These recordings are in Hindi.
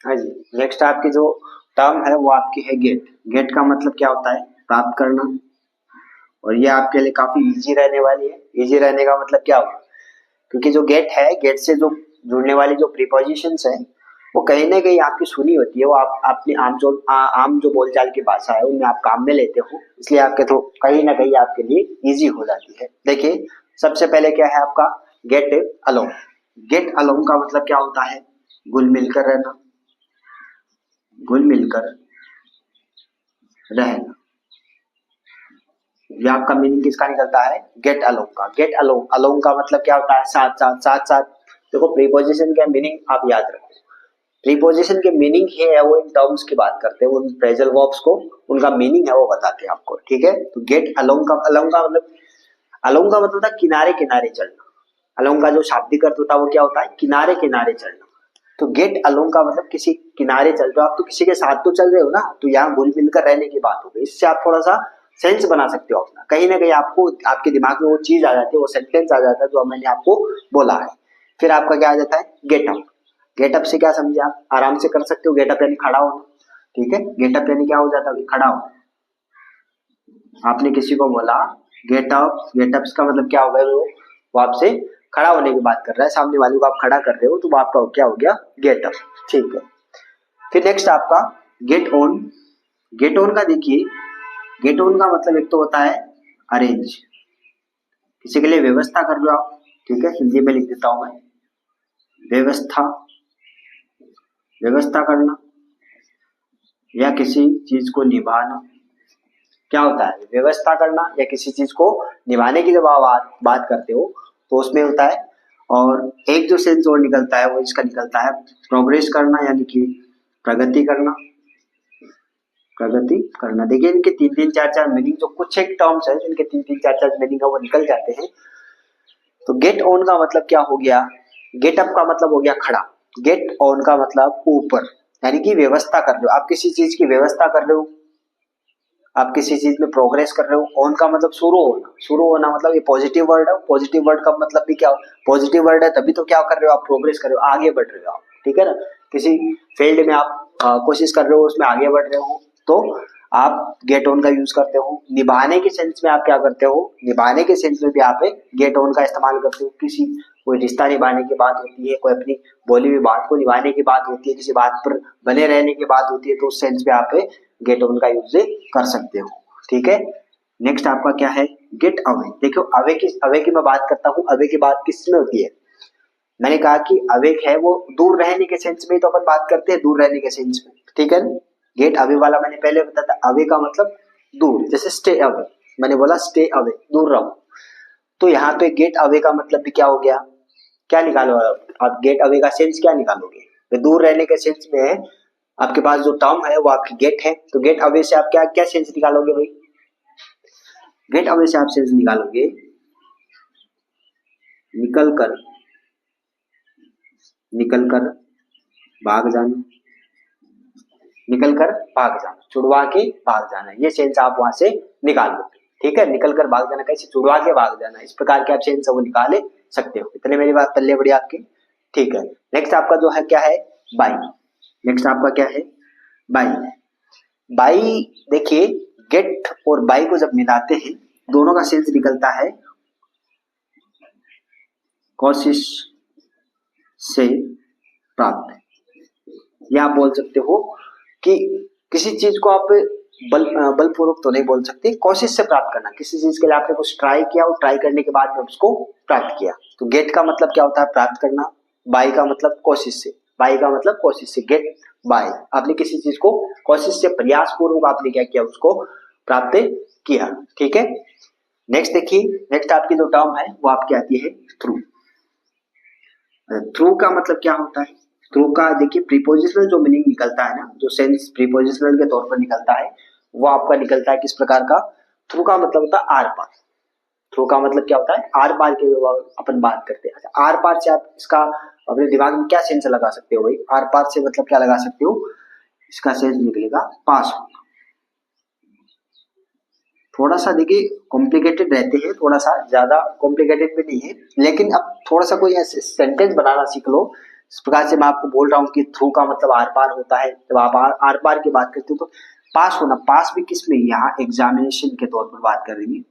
हाँ जी। नेक्स्ट आपकी जो टर्म है वो आपकी है गेट। गेट का मतलब क्या होता है? प्राप्त करना। और ये आपके लिए काफी इजी रहने वाली है। इजी रहने का मतलब क्या होगा? क्योंकि जो गेट है, गेट से जो जुड़ने वाली जो प्रीपोजिशंस है वो कहीं ना कहीं आपकी सुनी होती है, वो आप अपनी आम जो बोलचाल की भाषा है उनमें आप काम में लेते हो, इसलिए आपके तो कहीं ना कहीं आपके लिए इजी हो जाती है। देखिए, सबसे पहले क्या है आपका? Get along. गेट अलोंग का मतलब क्या होता है? घुल मिलकर रहना। घुल मिलकर रहना, ये आपका मीनिंग किसका निकलता है? गेट अलोंग का। गेट अलोंग, अलोंग का मतलब क्या होता है? साथ साथ, साथ साथ। देखो, प्रीपोजिशन का मीनिंग आप याद रखो। प्रीपोजिशन के मीनिंग ही है वो इन टर्म्स की बात करते हैं, उन फ्रेजल वर्ब्स को उनका मीनिंग है वो बताते हैं आपको, ठीक है। तो गेट अलोंग का, अलोंग का मतलब, अलोंग का मतलब था किनारे किनारे चलना। अलोंग का जो शाब्दिक अर्थ होता है वो क्या होता है? किनारे किनारे चलना। तो गेट अलोंग का मतलब किसी किनारे चल रहे हो आप, तो किसी के साथ तो चल रहे हो ना, तो यहाँ घुल मिलकर रहने की बात हो गई। इससे आप थोड़ा सा सेंस बना सकते हो अपना, कहीं ना कहीं आपको आपके दिमाग में वो चीज आ जाती है, वो सेंटेंस आ जाता है जो मैंने आपको बोला है। फिर आपका क्या आ जाता है? Get up. गेटअप से क्या समझे आप? आराम से कर सकते हो। गेटअप यानी खड़ा होना, ठीक है। गेटअप यानी क्या हो जाता है? खड़ा हो। आपने किसी को बोला गेटअप, गेटअप्स का मतलब क्या होगा? वो आपसे खड़ा होने की बात कर रहा है, सामने वाले को आप खड़ा कर रहे हो, तो वो आपका क्या हो गया? गेटअप, ठीक है। फिर नेक्स्ट आपका गेट ऑन। गेट ऑन का देखिए, गेट ऑन का मतलब एक तो होता है अरेंज, किसी के लिए व्यवस्था कर रहे हो आप, ठीक है। हिंदी में लिख देता हूं मैं, व्यवस्था, व्यवस्था करना या किसी चीज को निभाना। क्या होता है? व्यवस्था करना या किसी चीज को निभाने की जब आप बात करते हो तो उसमें होता है। और एक जो सेंस और निकलता है वो इसका निकलता है प्रोग्रेस करना, यानी कि प्रगति करना। प्रगति करना, देखिए इनके तीन तीन चार चार मीनिंग, जो कुछ एक टर्म्स है जिनके तीन तीन चार चार मीनिंग है वो निकल जाते हैं। तो गेट ऑन का मतलब क्या हो गया? गेट अप का मतलब हो गया खड़ा। गेट ऑन का मतलब ऊपर, यानी कि व्यवस्था कर रहे हो आप, किसी चीज की व्यवस्था कर रहे हो, आप किसी चीज में प्रोग्रेस कर रहे हो। ऑन का मतलब शुरू होना। शुरू होना मतलब ये पॉजिटिव वर्ड है। पॉजिटिव वर्ड का मतलब भी क्या? पॉजिटिव वर्ड है तभी तो क्या कर रहे हो आप? प्रोग्रेस कर रहे हो, आगे बढ़ रहे हो आप, ठीक है ना। किसी फील्ड में आप कोशिश कर रहे हो, उसमें आगे बढ़ रहे हो, तो आप गेट ऑन का यूज करते हो। निभाने के सेंस में आप क्या करते हो? निभाने के सेंस में भी आप गेट ऑन का इस्तेमाल करते हो। किसी कोई रिश्ता निभाने की बात होती है, कोई अपनी बोली हुई बात को निभाने की बात होती है, किसी बात पर बने रहने की बात होती है, तो उस सेंस में आप गेट ऑन का यूज कर सकते हो, ठीक है। नेक्स्ट आपका क्या है? Get away. देखो, अवे की मैं बात करता हूँ। अवे की बात किस में होती है? मैंने कहा कि अवे है वो दूर रहने के सेंस में, तो अपन बात करते हैं दूर रहने के सेंस में, ठीक है। गेट अवे वाला मैंने पहले बताया था, अवे का मतलब दूर, जैसे स्टे अवे, मैंने बोला स्टे अवे, दूर रहो। तो यहाँ पे गेट अवे का मतलब भी क्या हो गया? क्या निकालो आप? गेट अवे का सेंस क्या निकालोगे? तो दूर रहने के सेंस में है, आपके पास जो टर्म है वो आपकी गेट है, तो गेट अवे से आप क्या क्या सेंस निकालोगे भाई? गेट अवे से आप सेंस निकालोगे निकल कर, निकल कर भाग जाना, निकल कर भाग जाना, छुड़वा के भाग जाना, ये सेंस आप वहां से निकाल लो, ठीक है। निकल कर भाग जाना कैसे? छुड़वा के भाग जाना, इस प्रकार के आप सेंस वो निकाले सकते हो। इतने मेरी बात पल्ले बड़ी आपकी, ठीक है। नेक्स्ट आपका जो है क्या है? बाई। नेक्स्ट आपका क्या है? बाई। बाई, देखिए, गेट और बाई को जब मिलाते हैं दोनों का सेंस निकलता है कोशिश से प्राप्त। या आप बोल सकते हो कि किसी चीज को आप बलपूर्वक तो नहीं बोल सकते, कोशिश से प्राप्त करना। किसी चीज के लिए आपने कुछ ट्राई किया और ट्राई करने के बाद में उसको प्राप्त किया, तो गेट का मतलब क्या होता है? प्राप्त करना। बाई का मतलब कोशिश से, बाई का मतलब कोशिश से, गेट बाय। आपने किसी चीज को कोशिश से, प्रयास पूर्वक आपने क्या किया? उसको प्राप्त किया, ठीक है। नेक्स्ट देखिए, नेक्स्ट आपकी जो टर्म है वो आपकी आती है थ्रू। थ्रू का मतलब क्या होता है? थ्रू का देखिए प्रीपोजिशनल जो मीनिंग निकलता है ना, जो सेंस प्रीपोजिशनल के तौर पर निकलता है वो आपका निकलता है किस प्रकार का? थ्रू का मतलब होता है आर पार। थ्रू का मतलब क्या होता है? आर पार की अपन बात करते हैं। अच्छा, आर पार से आप इसका अपने दिमाग में क्या सेंस लगा सकते हो भाई? आर पार से मतलब क्या लगा सकते हो? इसका सेंस निकलेगा पास होना। थोड़ा सा देखिए कॉम्प्लिकेटेड रहते हैं, थोड़ा सा ज्यादा कॉम्प्लिकेटेड भी नहीं है, लेकिन अब थोड़ा सा कोई ऐसे सेंटेंस बनाना सीख लो इस प्रकार से मैं आपको बोल रहा हूँ कि थ्रू का मतलब आर पार होता है। जब आप आर पार की बात करते हो तो पास होना, पास भी किस में, यहाँ एग्जामिनेशन के तौर पर बात करेंगे।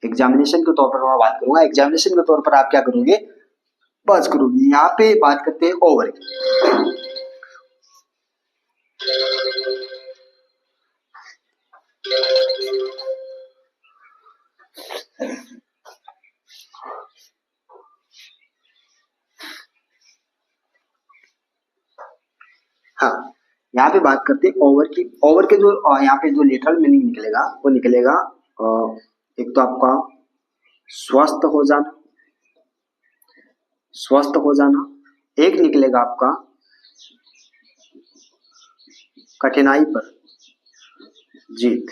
एग्जामिनेशन के तौर पर मैं बात करूंगा, एग्जामिनेशन के तौर पर आप क्या करोगे, पास करोगे। यहाँ पे बात करते हैं ओवर की। हाँ, यहाँ पे बात करते हैं ओवर की। ओवर के जो यहाँ पे जो लिटरल मीनिंग निकलेगा वो निकलेगा एक तो आपका स्वस्थ हो जाना, स्वस्थ हो जाना। एक निकलेगा आपका कठिनाई पर जीत।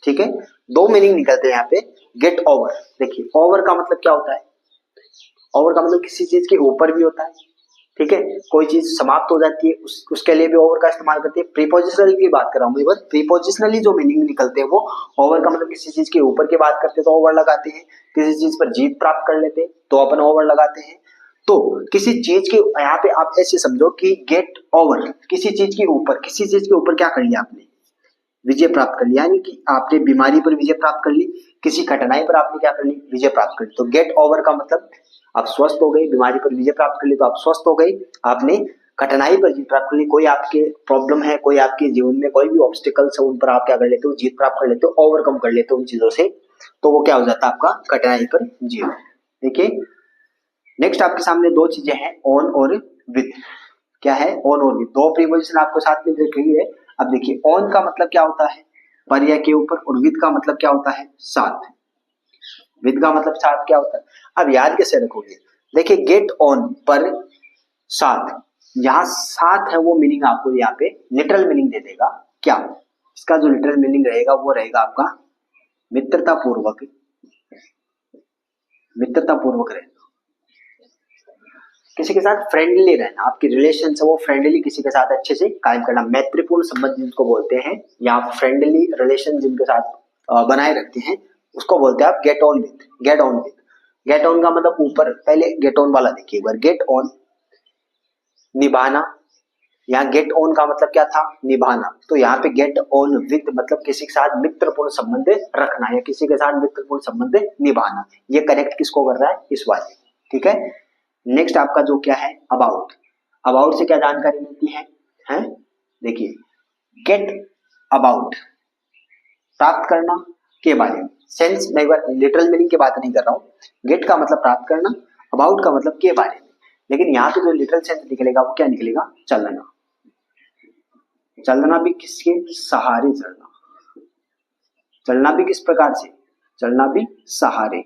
ठीक है, दो मीनिंग निकलते हैं यहाँ पे। गेट ओवर, देखिए ओवर का मतलब क्या होता है, ओवर का मतलब किसी चीज के ऊपर भी होता है। ठीक है, कोई चीज समाप्त हो जाती है उसके लिए भी ओवर का इस्तेमाल करते हैं। प्रीपोजिशनल की बात कर रहा हूँ, प्रीपोजिशनली जो मीनिंग निकलते हैं वो ओवर का मतलब किसी चीज के ऊपर की बात करते हैं तो ओवर लगाते हैं, किसी चीज पर जीत प्राप्त कर लेते हैं तो अपन ओवर लगाते हैं। तो किसी चीज के, यहाँ पे आप ऐसे समझो कि गेट ओवर, किसी चीज के ऊपर, किसी चीज के ऊपर क्या कर लिया आपने, विजय प्राप्त कर लिया, यानी कि आपने बीमारी पर विजय प्राप्त कर ली, किसी कठिनाई पर आपने क्या कर ली, विजय प्राप्त कर ली। तो गेट ओवर का मतलब आप स्वस्थ हो गए, बीमारी पर विजय प्राप्त कर ली तो आप स्वस्थ हो गए, आपने कठिनाई पर जीत प्राप्त कर ली। कोई आपके प्रॉब्लम है, कोई आपके जीवन में कोई भी ऑब्स्टिकल्स है, उन पर आप क्या कर लेते हो, जीत प्राप्त कर लेते हो, ओवरकम कर लेते हो उन चीजों से। तो वो क्या हो जाता है आपका कठिनाई पर जीत। देखिए नेक्स्ट आपके सामने दो चीजें हैं, ऑन और विद। क्या है, ऑन और विद, दो प्रीपोजिशन आपको साथ में दिख रही है। अब देखिए ऑन का मतलब क्या होता है, पर या के ऊपर, और विद का मतलब क्या होता है, साथ। विद का मतलब साथ क्या होता है, अब याद कैसे रखोगे, देखिए गेट ऑन पर साथ, यहाँ साथ है वो मीनिंग आपको यहाँ पे लिटरल मीनिंग दे देगा। क्या, इसका जो लिटरल मीनिंग रहेगा वो रहेगा आपका मित्रता पूर्वक, मित्रता पूर्वक रहना, किसी के साथ फ्रेंडली रहना, आपकी रिलेशन है वो फ्रेंडली, किसी के साथ अच्छे से कायम करना, मैत्रीपूर्ण संबंध जिनको बोलते हैं, या फ्रेंडली रिलेशन जिनके साथ बनाए रखते हैं उसको बोलते हैं आप get on with. Get on with, get on का मतलब ऊपर, पहले गेट ऑन वाला देखिए एक बार, गेट ऑन निभाना, यहाँ गेट ऑन का मतलब क्या था, निभाना। तो यहाँ पे गेट ऑन विद मतलब किसी के साथ मित्रपूर्ण संबंध रखना या किसी के साथ मित्रपूर्ण संबंध निभाना। ये कनेक्ट किसको कर रहा है, इस वाले। ठीक है, नेक्स्ट आपका जो क्या है, अबाउट। अबाउट से क्या जानकारी मिलती है? देखिए गेट अबाउट, प्राप्त करना के बारे में। सेंस मैं एक बार लिटरल मीनिंग की बात नहीं कर रहा हूँ, गेट का मतलब प्राप्त करना, अबाउट का मतलब के बारे में। लेकिन यहाँ पे जो लिटरल सेंस निकलेगा वो क्या निकलेगा, चलना। चलना भी किसके सहारे चलना, चलना भी किस प्रकार से, चलना भी सहारे,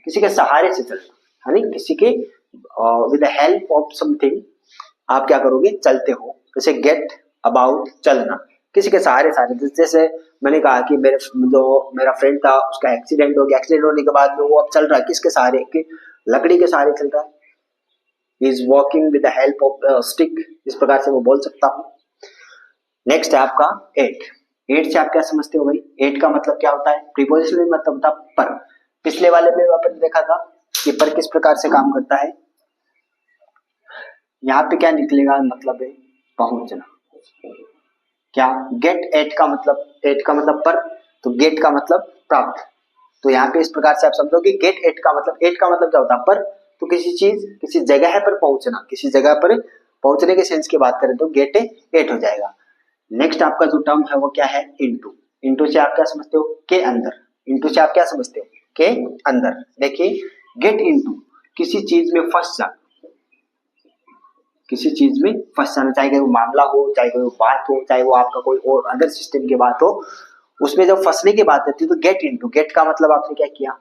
किसी के सहारे से चलना, यानी किसी के with the help of something आप क्या करोगे, चलते हो। जैसे गेट अबाउट, चलना, किसी के सहारे सहारे। जैसे मैंने कहा कि मेरा फ्रेंड था, उसका एक्सीडेंट हो गया, एक्सीडेंट होने के बाद में वो अब चल रहा है किसके सहारे, कि लकड़ी के सहारे चल रहा है, is walking with the help of stick, इस प्रकार से वो बोल सकता हूँ। नेक्स्ट है आपका एट। एट से आप क्या समझते हो भाई, एट का मतलब क्या होता है, प्रीपोजिशनल मतलब होता है पर। पिछले वाले में अपन देखा था कि पर किस प्रकार से काम करता है, यहाँ पे क्या निकलेगा, मतलब है पहुंचना। क्या, गेट एट का मतलब, एट का मतलब पर, तो गेट का मतलब प्राप्त। तो यहाँ पे इस प्रकार से आप समझोगे गेट एट का मतलब, एट का मतलब क्या होता है पर, तो किसी चीज किसी जगह पर पहुंचना, किसी जगह पर पहुंचने के सेंस की बात करें तो गेट एट हो जाएगा। नेक्स्ट आपका जो टर्म है वो क्या है, इनटू। इनटू से आप क्या समझते हो, के अंदर। इनटू से आप क्या समझते हो, के अंदर। देखिए गेट इनटू, किसी चीज में फंस जाना, किसी चीज में फंस जाना, चाहे वो मामला हो, चाहे कोई बात हो, चाहे वो आपका कोई और अदर सिस्टम की बात हो, उसमें जब फंसने की बात आती है तो गेट इनटू। गेट का मतलब आपने क्या किया,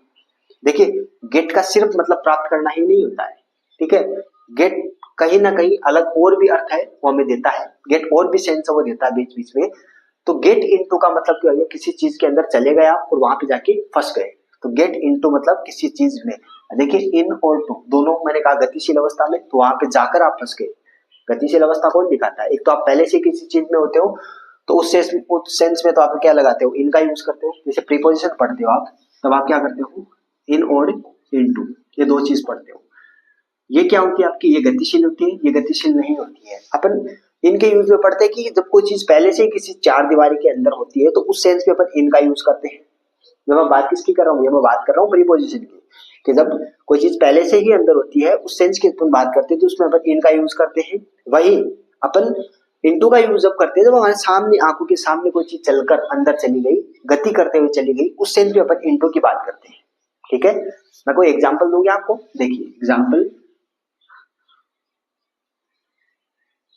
देखिए गेट का सिर्फ मतलब प्राप्त करना ही नहीं होता है। ठीक है, गेट कहीं ना कहीं अलग और भी अर्थ है वो हमें देता है, गेट और भी सेंस वो देता है बीच बीच में। तो गेट इनटू का मतलब क्या है, किसी चीज के अंदर चले गए आप और वहां पे जाके फंस गए। तो गेट इनटू मतलब किसी चीज में, देखिए इन और टू दोनों, मैंने कहा गतिशील अवस्था में, तो वहां पे जाकर आप फंस गए। गतिशील अवस्था कौन दिखाता है, एक तो आप पहले से किसी चीज में होते हो तो उस सेंस में तो आप क्या लगाते हो, इनका यूज करते हो। जैसे प्रीपोजिशन पढ़ते हो आप, तब आप क्या करते हो, इन और इनटू, ये दो चीज पढ़ते हो। ये क्या होती है आपकी, ये गतिशील होती है, ये गतिशील नहीं होती है। अपन इनके यूज में पढ़ते हैं कि जब कोई चीज पहले से किसी चार दीवारी के अंदर होती है तो उस सेंस में अपन इनका यूज करते हैं। जब मैं बात किसकी कर रहा हूँ, ये मैं बात कर रहा हूँ प्रीपोजिशन की, कि जब कोई चीज पहले से ही अंदर होती है उस सेंस की अपन बात करते हैं तो उसमें अपन इनका यूज करते हैं। वही अपन इनटू का यूज जब करते हैं जब हमारे सामने आंखों के सामने कोई चीज चलकर अंदर चली गई, गति करते हुए चली गई, उस सेंस में अपन इनटू की बात करते हैं। ठीक है, मैं कोई एग्जाम्पल दूंगी आपको, देखिए example,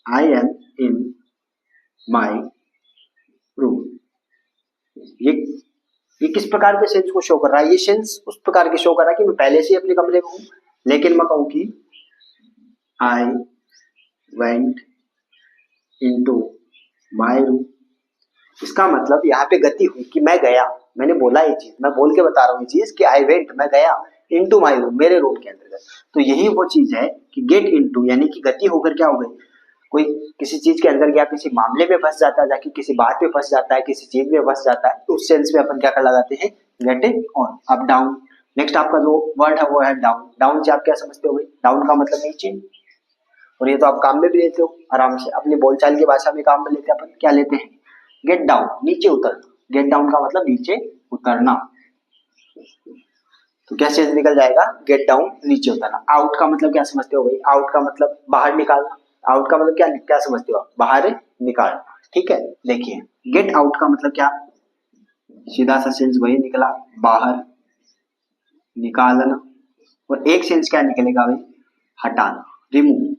I am in my room। ये किस प्रकार के सेंस को शो कर रहा है, ये सेंस उस प्रकार के शो कर रहा है कि मैं पहले से ही अपने कमरे में हूं, लेकिन मैं कहूं कि I went into my room, इसका मतलब यहाँ पे गति हुई कि मैं गया, मैंने बोला ये चीज, मैं बोल के बता रहा हूँ ये चीज कि I went, मैं गया, into my room, मेरे रूम के अंदर। तो यही वो चीज है कि get into, यानी कि गति होकर क्या हो गई, कोई किसी चीज के अंदर गया, किसी मामले में फंस जाता है, जाके किसी बात में फंस जाता है, किसी चीज में फंस जाता है, तो उस सेंस में अपन क्या कर लगाते हैं, गेट ऑन। अब डाउन, नेक्स्ट आपका जो वर्ड है वो है डाउन। डाउन से आप क्या समझते हो भाई, डाउन का मतलब नीचे, और ये तो आप काम में भी लेते हो आराम से, अपनी बोलचाल की भाषा में काम में लेते हैं अपन, क्या लेते हैं, गेट डाउन, नीचे उतरना। गेट डाउन का मतलब नीचे उतरना, तो क्या सेंस निकल जाएगा, गेट डाउन, नीचे उतरना। आउट का मतलब क्या समझते हो भाई, आउट का मतलब बाहर निकालना। आउट का मतलब क्या क्या समझते हो आप, बाहर निकालना। ठीक है, देखिए गेट आउट का मतलब क्या, सीधा सा सेंस वही निकला, बाहर निकालना, और एक सेंस क्या निकलेगा भाई, हटाना, रिमूव।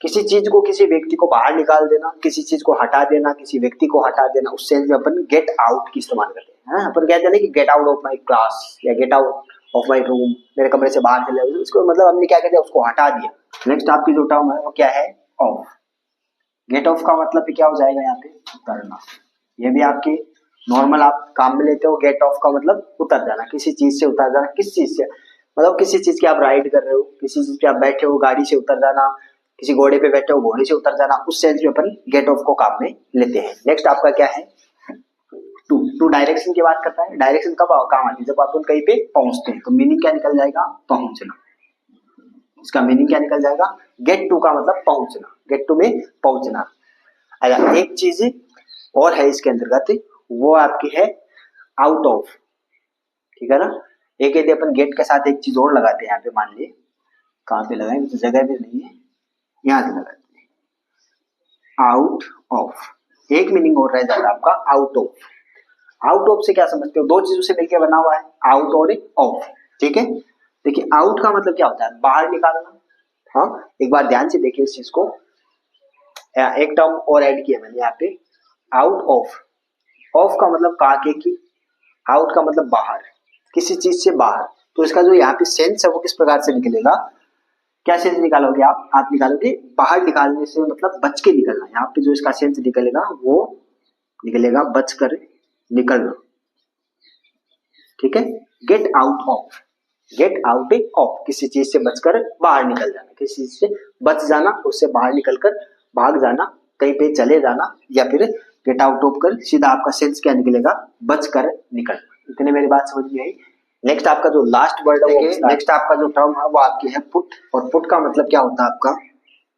किसी चीज को, किसी व्यक्ति को बाहर निकाल देना, किसी चीज को हटा देना, किसी व्यक्ति को हटा देना, उस सेंस में अपन गेट आउट की इस्तेमाल करते हैं। अपन कहते हैं ना कि get out of my class या get out of my room, मेरे कमरे से बाहर चले, उसको मतलब हमने क्या कहते हैं, उसको हटा दिया। नेक्स्ट आपकी जो टर्म है वो क्या है, ऑफ। गेट ऑफ का मतलब क्या हो जाएगा यहाँ पे, उतरना। ये भी आपके नॉर्मल आप काम में लेते हो, गेट ऑफ का मतलब उतर जाना, किसी चीज से उतर जाना। किस चीज से, मतलब किसी चीज की आप राइड कर रहे हो, किसी चीज पे आप बैठे हो, गाड़ी से उतर जाना, किसी घोड़े पे बैठे हो, घोड़े से उतर जाना, उस सेंस में अपन गेट ऑफ को काम में लेते हैं। नेक्स्ट आपका क्या है, टू। टू डायरेक्शन की बात करता है। डायरेक्शन कब काम आती है, जब अपन कहीं पे पहुंचते हैं, तो मीनिंग क्या निकल जाएगा, पहुंचना। इसका मीनिंग क्या निकल जाएगा, गेट टू का मतलब पहुंचना, गेट टू में पहुंचना। अच्छा, एक चीज और है इसके अंतर्गत, वो आपकी है आउट ऑफ। ठीक है ना, एक यदि अपन गेट के साथ एक चीज और लगाते हैं, यहाँ पे मान लिए, कहाँ पे लगाएंगे तो जगह भी नहीं है, यहाँ से लगाते हैं आउट ऑफ। एक मीनिंग और रह जाता है आपका आउट ऑफ। आउट ऑफ से क्या समझते हो, दो चीजों से मिलकर बना हुआ है, आउट और ऑफ। ठीक है, देखिए आउट का मतलब क्या होता है, बाहर निकालना। हाँ, एक बार ध्यान से देखिए इस चीज को, एक टर्म और ऐड किया मैंने यहाँ पे, आउट ऑफ। ऑफ का मतलब काके की, आउट का मतलब बाहर, किसी चीज से बाहर। तो इसका जो यहाँ पे सेंस है वो किस प्रकार से निकलेगा, क्या सेंस निकालोगे आप निकालोगे बाहर निकालने से मतलब बच के निकलना। यहाँ पे जो इसका सेंस निकलेगा वो निकलेगा बच कर निकलना। ठीक है, gate out of, gate out of, किसी चीज से बचकर बाहर निकल जाना, किसी चीज से बच जाना, उससे बाहर निकलकर भाग जाना, कहीं पे चले जाना, या फिर गेट आउट ऑफ कर सीधा आपका सेंस क्या निकलेगा, बच कर निकलना। इतने मेरी बात समझ में आई। नेक्स्ट आपका जो लास्ट वर्ड है, नेक्स्ट आपका जो टर्म है वो आपकी है पुट। और पुट का मतलब क्या होता है आपका,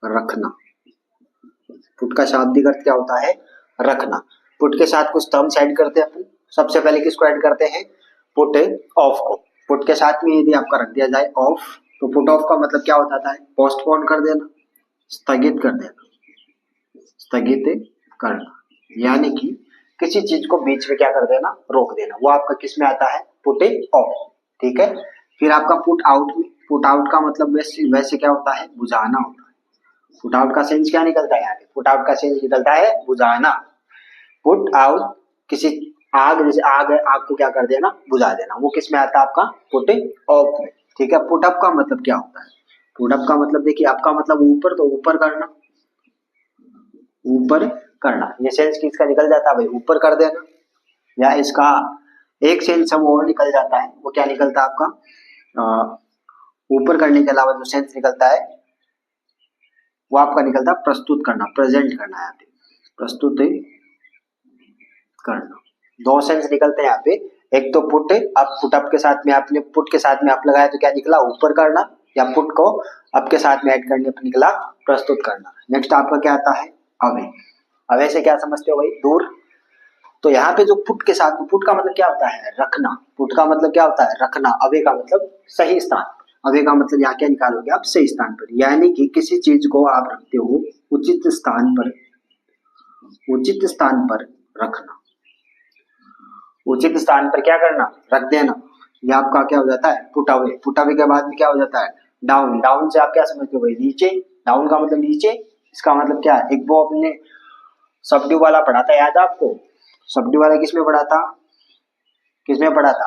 रखना। पुट का शाब्दिक अर्थ क्या होता है, रखना। पुट के साथ कुछ टर्म्स ऐड करते हैं अपन। सबसे पहले किसको ऐड करते हैं, पुट ऑफ को। पुट के साथ में यदि आपका रख दिया जाए ऑफ, तो पुट ऑफ का मतलब क्या होता है, पोस्टपोन कर देना, स्थगित कर देना, स्थगित करना, यानी कि किसी चीज को बीच में क्या कर देना, रोक देना। वो आपका किस में आता है, पुट ऑफ। ठीक है, फिर आपका पुट आउट में, पुट आउट का मतलब वैसे क्या होता है, बुझाना होता है। पुट आउट का सेंस क्या निकलता है यहाँ पे, पुट आउट का सेंस निकलता है बुझाना। पुट आउट, किसी आग, जैसे आग है, आग को क्या कर देना, बुझा देना, वो किस में आता है आपका, पुट ऑफ में। ठीक है, पुट अप का मतलब क्या होता है, पुट अप का मतलब देखिए, आपका मतलब ऊपर, तो ऊपर करना, ऊपर करना। ये सेंस किसका निकल जाता है भाई, ऊपर कर देना। या इसका एक सेंस है वो और निकल जाता है, वो क्या निकलता है आपका, ऊपर करने के अलावा जो सेंस निकलता है वो आपका निकलता है प्रस्तुत करना, प्रेजेंट करना। यहाँ पे प्रस्तुत करना, दो सेंस निकलते हैं यहाँ पे। एक तो पुट अप, पुट अप के साथ में आपने पुट के साथ में अप लगाया तो क्या निकला ऊपर करना, या पुट को अप के साथ में ऐड करने पर निकला प्रस्तुत करना। नेक्स्ट आपका क्या आता है अवे। अवे से क्या समझते हो भाई दूर। तो यहाँ पे जो पुट के साथ, पुट का मतलब क्या होता है रखना, पुट का मतलब क्या होता है रखना, अवे का मतलब सही स्थान, अवे का मतलब यहाँ क्या निकालोगे आप सही स्थान पर, यानी कि किसी चीज को आप रखते हो उचित स्थान पर, उचित स्थान पर रखना, उचित स्थान पर क्या करना रख देना, ये आपका क्या हो जाता है पुट अवे। पुट अवे के बाद में क्या हो जाता है डाउन। डाउन से आप क्या समझते हो भाई नीचे, डाउन का मतलब नीचे, इसका मतलब क्या है एक वो अपने सबड्यू वाला पढ़ा था याद है आपको, सबड्यू वाला किसमें पढ़ा था, किसमें पढ़ा था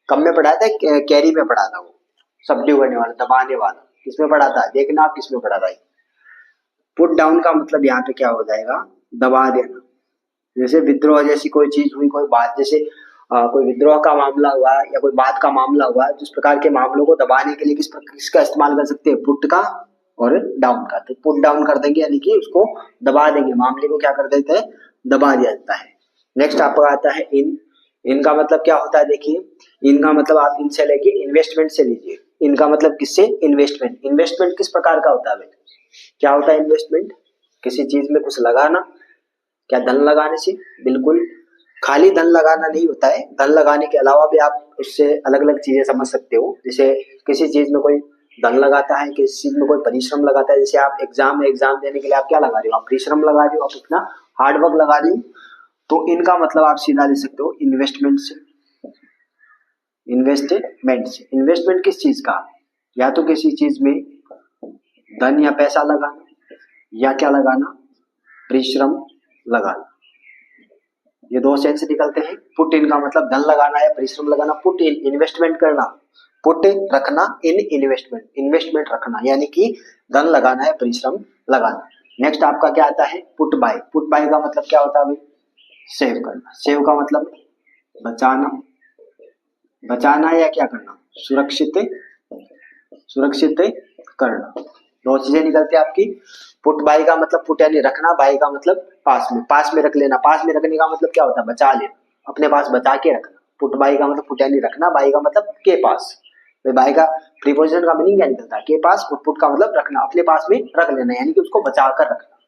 कब में पढ़ा था, कैरी में पढ़ा था, वो सबड्यू करने वाला दबाने वाला किसमें पढ़ा था, देखना आप किसमें पढ़ा था। पुट डाउन का मतलब यहाँ पे क्या हो जाएगा दबा देना। जैसे विद्रोह जैसी कोई चीज हुई, कोई बात, जैसे कोई विद्रोह का मामला हुआ या कोई बात का मामला हुआ, जिस प्रकार के मामलों को दबाने के लिए किसका इस्तेमाल कर सकते हैं पुट का और डाउन का। तो पुट डाउन कर देंगे यानी कि उसको दबा देंगे, मामले को क्या कर देते हैं दबा दिया जाता है। नेक्स्ट आपका आता है इन। इनका मतलब क्या होता है देखिए, इनका मतलब आप इनसे लेके इन्वेस्टमेंट से लीजिए। इनका मतलब किससे इन्वेस्टमेंट। इन्वेस्टमेंट किस प्रकार का होता है, क्या होता है इन्वेस्टमेंट, किसी चीज में कुछ लगाना, क्या धन लगाने से, बिल्कुल खाली धन लगाना नहीं होता है, धन लगाने के अलावा भी आप उससे अलग अलग चीजें समझ सकते हो। जैसे किसी चीज में कोई धन लगाता है, किसी चीज में कोई परिश्रम लगाता है, जैसे आप एग्जाम देने के लिए आप क्या लगा रहे हो, आप परिश्रम लगा रहे हो, आप इतना हार्ड वर्क लगा रहे हो। तो इनका मतलब आप सीधा ले सकते हो इन्वेस्टमेंट से, इन्वेस्टमेंट से। इन्वेस्टमेंट किस चीज का, या तो किसी चीज में धन या पैसा लगाना, या क्या लगाना परिश्रम लगाना, ये दो सेंस निकलते हैं। पुट इन का मतलब धन लगाना या परिश्रम लगाना, पुट इन इन्वेस्टमेंट करना, पुट रखना, इन इन्वेस्टमेंट इन्वेस्टमेंट रखना यानी कि धन लगाना है परिश्रम लगाना। नेक्स्ट आपका क्या आता है पुट बाय। पुट बाय का मतलब क्या होता है भाई सेव करना। सेव का मतलब बचाना, बचाना या क्या करना सुरक्षित, सुरक्षित करना। दो चीजें निकलती है आपकी। पुट बाय का मतलब पुट यानी रखना, बाय का मतलब पास में रख लेना। पास में रखने का मतलब क्या होता है बचा लेना, अपने पास बचा के रखना। पुट बाय का मतलब पुट यानी रखना, बाय का मतलब के पास। बाय का प्रीपोजिशन का मीनिंग क्या निकलता है के पास, पुट का मतलब रखना, अपने पास में रख लेना यानी कि उसको बचा कर रखना।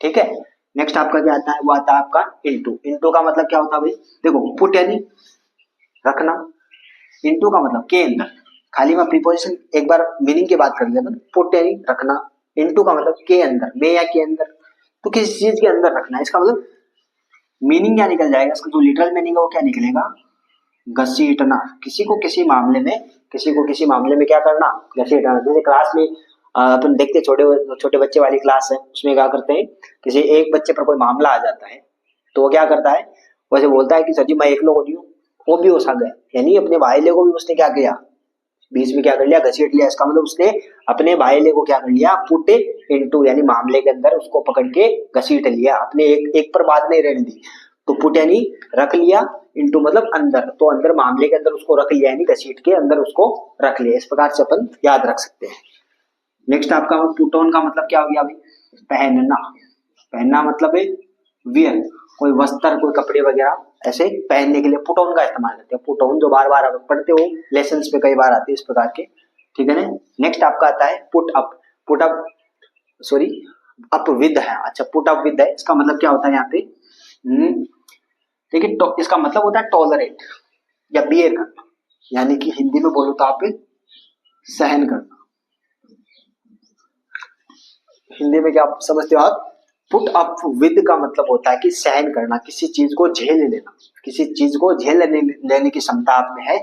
ठीक है। नेक्स्ट आपका क्या आता है, वो आता है आपका इनटू। इनटू का मतलब क्या होता है भाई, देखो पुट यानी रखना, इनटू का मतलब के अंदर। खाली मैं प्रीपोजिशन एक बार मीनिंग की बात कर लेते हैं। पुट यानी रखना, इनटू का मतलब के अंदर, में या के अंदर, तो किसी चीज के अंदर रखना। इसका मतलब मीनिंग क्या निकल जाएगा, इसका जो लिटरल मीनिंग है वो क्या निकलेगा घसीटना। किसी को किसी मामले में, किसी को किसी मामले में क्या करना घसीटना। जैसे क्लास में अपन देखते छोटे छोटे बच्चे वाली क्लास है, उसमें क्या करते हैं किसी एक बच्चे पर कोई मामला आ जाता है तो वो क्या करता है, वैसे बोलता है कि सर जी मैं अकेले को नहीं हूँ, वो भी हो सकता है, यानी अपने भाईले को भी उसने क्या किया बीच में क्या कर लिया घसीट लिया। इसका मतलब उसने अपने भाईले को क्या कर लिया पुट इनटू यानी मामले के अंदर उसको पकड़ के घसीट लिया, अपने एक पर बात नहीं रहने दी। तो पुट यानी रख लिया, इनटू मतलब अंदर, तो अंदर मामले के अंदर उसको रख लिया यानी घसीट के अंदर उसको रख लिया। इस प्रकार से अपन याद रख सकते हैं। नेक्स्ट आपका पुट ऑन का मतलब क्या हो गया भाई पहनना। पहनना मतलब है वियर, कोई वस्त्र कोई कपड़े वगैरह ऐसे पहनने के लिए पुट ऑन का इस्तेमाल करते हैं। पुट ऑन जो बार बार आप पढ़ते हो लेसन पे कई बार आते हैं इस प्रकार के, ठीक है ना। नेक्स्ट आपका आता है put up. Put up sorry up with है, अच्छा पुट अप विद है, इसका मतलब क्या होता है यहाँ पे देखिए इसका मतलब होता है टॉलरेट या बियर करना, यानी कि हिंदी में बोलो तो आप सहन करना। हिंदी में क्या समझते हो आप, पुट अप विद का मतलब होता है कि सहन करना, किसी चीज को झेल लेना, किसी चीज को झेल लेने की क्षमता आप में है,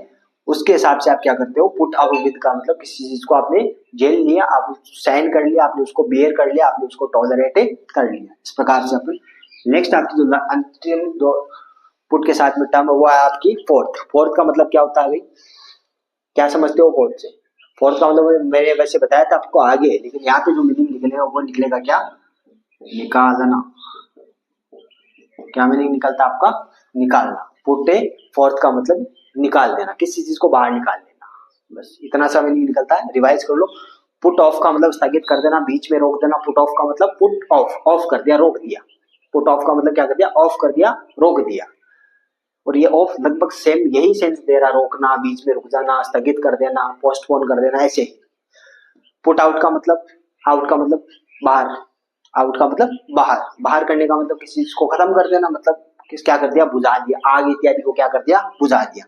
उसके हिसाब से आप क्या करते हो पुट अप विद का मतलब किसी चीज को आपने झेल लिया, आप सहन कर लिया, आपने उसको बेयर कर लिया, आपने उसको टॉलरेट कर लिया। इस प्रकार से अपन नेक्स्ट आपकी जो अंतिम दो पुट के साथ में टर्म वो है आपकी फोर्थ। फोर्थ का मतलब क्या होता है भाई, क्या समझते हो फोर्थ से। फोर्थ का मतलब मैंने वैसे बताया था आपको आगे, लेकिन यहाँ पे जो मीनिंग निकलेगा वो निकलेगा क्या निकालना। क्या मीनिंग निकलता आपका निकालना। पुटे फोर्थ का मतलब निकाल देना, किसी चीज को बाहर निकाल देना, बस इतना सा मीनिंग निकलता है। रिवाइज कर लो। पुट ऑफ का मतलब स्थगित कर देना, बीच में रोक देना। पुट ऑफ का मतलब पुट ऑफ, ऑफ कर दिया रोक दिया। पुट ऑफ का मतलब क्या कर दिया ऑफ कर दिया रोक दिया। और ये ऑफ लगभग सेम यही सेंस दे रहा, रोकना, बीच में रुक जाना, स्थगित कर देना, पोस्टपोन कर देना, ऐसे। पुट आउट का मतलब, आउट का मतलब बाहर, आउट का मतलब बाहर, बाहर करने का मतलब किसी चीज को खत्म कर देना, मतलब क्या कर दिया, बुझा दिया, आग इत्यादि को क्या कर दिया, बुझा दिया।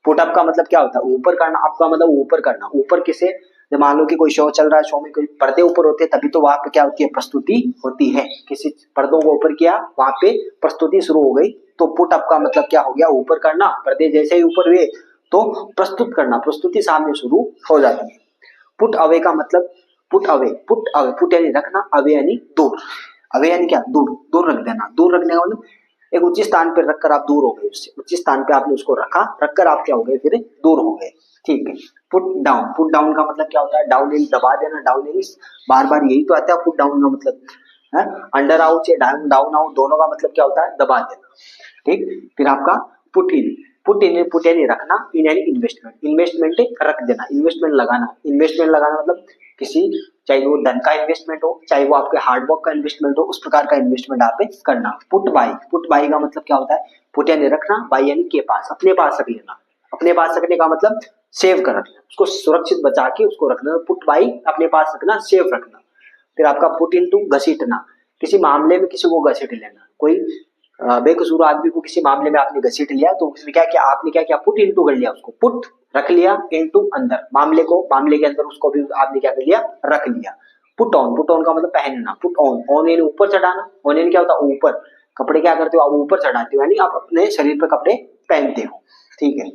पुट अप का मतलब क्या होता है, ऊपर करना, अप का मतलब ऊपर करना, ऊपर किसे, जब मान लो कि कोई शो चल रहा है, शो में कोई पर्दे ऊपर होते हैं, तभी तो वहां पे क्या होती है, प्रस्तुति होती है, किसी पर्दों को ऊपर किया, वहां पे प्रस्तुति शुरू हो गई। तो पुट अप का मतलब क्या हो गया, ऊपर करना, पर्दे जैसे ही ऊपर हुए तो प्रस्तुत करना, प्रस्तुति सामने शुरू हो जाती है। पुट अवे का मतलब, put away, put away, put यानी रखना, अवे यानी दूर, अवे यानी क्या, दूर, दूर रख देना, दूर रखने का मतलब एक उचित स्थान पर रखकर आप दूर हो गए उससे, उचित स्थान पे आपने उसको रखा, रखकर आप क्या हो गए, फिर दूर हो गए, ठीक है। पुट डाउन, पुट डाउन का मतलब क्या होता है, डाउन यानी दबा देना, डाउन यानी बार बार यही तो आता है पुट डाउन का मतलब है। अंडर आउट या डाउन, डाउन आउट दोनों का मतलब क्या होता है, दबा देना, ठीक। फिर आपका put in, put in, put यानी रखना, इन यानी इन्वेस्टमेंट, इन्वेस्टमेंट रख देना, इन्वेस्टमेंट लगाना, इन्वेस्टमेंट लगाना मतलब किसी, चाहे वो धन का इन्वेस्टमेंट हो, चाहे वो आपके हार्डवर्क का इन्वेस्टमेंट हो, उस प्रकार का इन्वेस्टमेंट आप करना। पुट बाई, पुट बाई का मतलब क्या होता है, पुट यानी रखना, बाई यानी के पास, अपने पास रख लेना, अपने पास रखने का मतलब सेव कर रखना, उसको सुरक्षित बचा के उसको रखना, पुट बाई अपने पास रखना, सेव रखना। फिर आपका पुट इनटू, घसीटना, किसी मामले में किसी को घसीट लेना, कोई बेकसूर आदमी को किसी मामले में आपने घसीट लिया, तो उसमें क्या किया, आपने क्या किया, पुट इनटू कर लिया, उसको पुट रख लिया, इनटू अंदर, मामले को, मामले के अंदर उसको भी आपने क्या कर लिया, रख लिया। पुट ऑन, पुट ऑन का मतलब पहनना, पुट ऑन, ऑन यानी ऊपर चढ़ाना, ऑन यानी क्या होता है, ऊपर, कपड़े क्या करते हो आप, ऊपर चढ़ाते हो, यानी आप अपने शरीर पर कपड़े पहनते हो, ठीक है।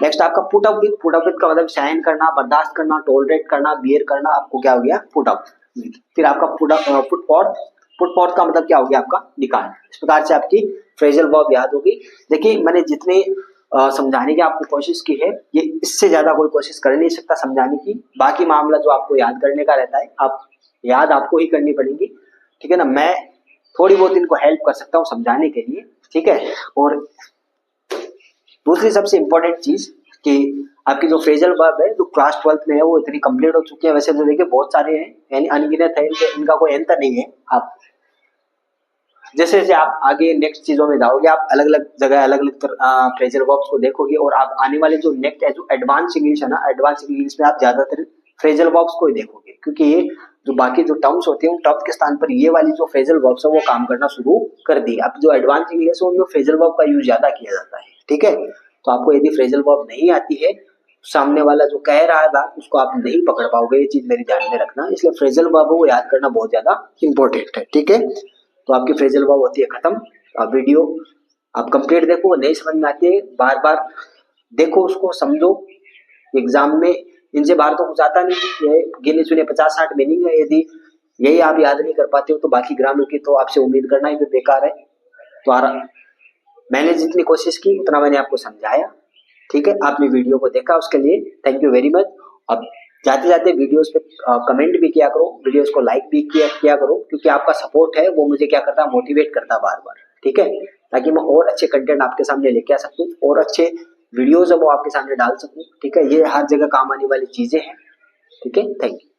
नेक्स्ट आपका put up with, put up with का मतलब सहन करना, बर्दाश्त करना, टॉलरेट करना, बियर करना, आपको क्या हो गया, पुट अप विद। फिर आपका पुट फॉर्थ, पुट फॉर्थ का मतलब क्या हो गया, आपका निकालना। इस प्रकार से आपकी फ्रेजल वर्ब याद होगी। देखिए मैंने जितने समझाने की आपको कोशिश की है, ये इससे ज्यादा कोई कोशिश कर नहीं सकता समझाने की। बाकी मामला जो आपको याद करने का रहता है, आप याद आपको ही करनी पड़ेगी, ठीक है ना। मैं थोड़ी बहुत इनको हेल्प कर सकता हूँ समझाने के लिए, ठीक है। और दूसरी सबसे इंपॉर्टेंट चीज कि आपकी जो फ्रेजल वर्ब है जो क्लास 12th में है वो इतनी कंप्लीट हो चुकी है। वैसे तो देखिए बहुत सारे हैं, यानी अनगिनत है, इनका कोई अंत नहीं है। आप जैसे जैसे आप आगे नेक्स्ट चीजों में जाओगे, आप अलग अलग जगह अलग अलग फ्रेजल वर्ब्स को देखोगे, और आप आने वाले जो नेक्स्ट है जो एडवांस इंग्लिश है ना, एडवांस इंग्लिश में आप ज्यादातर फ्रेजल वर्ब्स को ही देखोगे, क्योंकि ये जो बाकी जो टर्म्स होते हैं उन टर्म्स के स्थान पर ये वाली जो फ्रेजल वर्ब्स है वो काम करना शुरू कर दी। अब जो एडवांस इंग्लिश है उनमें फ्रेजल वर्ब का यूज ज्यादा किया जाता है, ठीक है। तो आपको यदि फ्रेजल वर्ब नहीं आती है, सामने वाला जो कह रहा है बात उसको आप नहीं पकड़ पाओगे, ये चीज मेरी ध्यान में रखना। इसलिए फ्रेजल वर्ब को याद करना बहुत ज्यादा इंपॉर्टेंट है, ठीक है। तो आपकी फ्रेजल वर्ब होती है खत्म। अब वीडियो आप कंप्लीट देखो, नहीं समझ में आती है बार बार देखो, उसको समझो। एग्जाम में इनसे बाहर तो कुछ आता नहीं, ये गिने चुने 50-60 मीनिंग है, यदि यही आप याद नहीं कर पाते हो तो बाकी ग्रामर की तो आपसे उम्मीद करना ही फिर बेकार है। तो मैंने जितनी कोशिश की उतना मैंने आपको समझाया, ठीक है। आपने वीडियो को देखा उसके लिए थैंक यू वेरी मच। अब जाते जाते वीडियोस पे कमेंट भी किया करो, वीडियोस को लाइक भी किया करो, क्योंकि आपका सपोर्ट है वो मुझे क्या करता है, मोटिवेट करता है बार बार, ठीक है, ताकि मैं और अच्छे कंटेंट आपके सामने लेके आ सकूं और अच्छे वीडियोस है वो आपके सामने डाल सकूं, ठीक है। ये हर जगह काम आने वाली चीजें हैं, ठीक है। Thank you.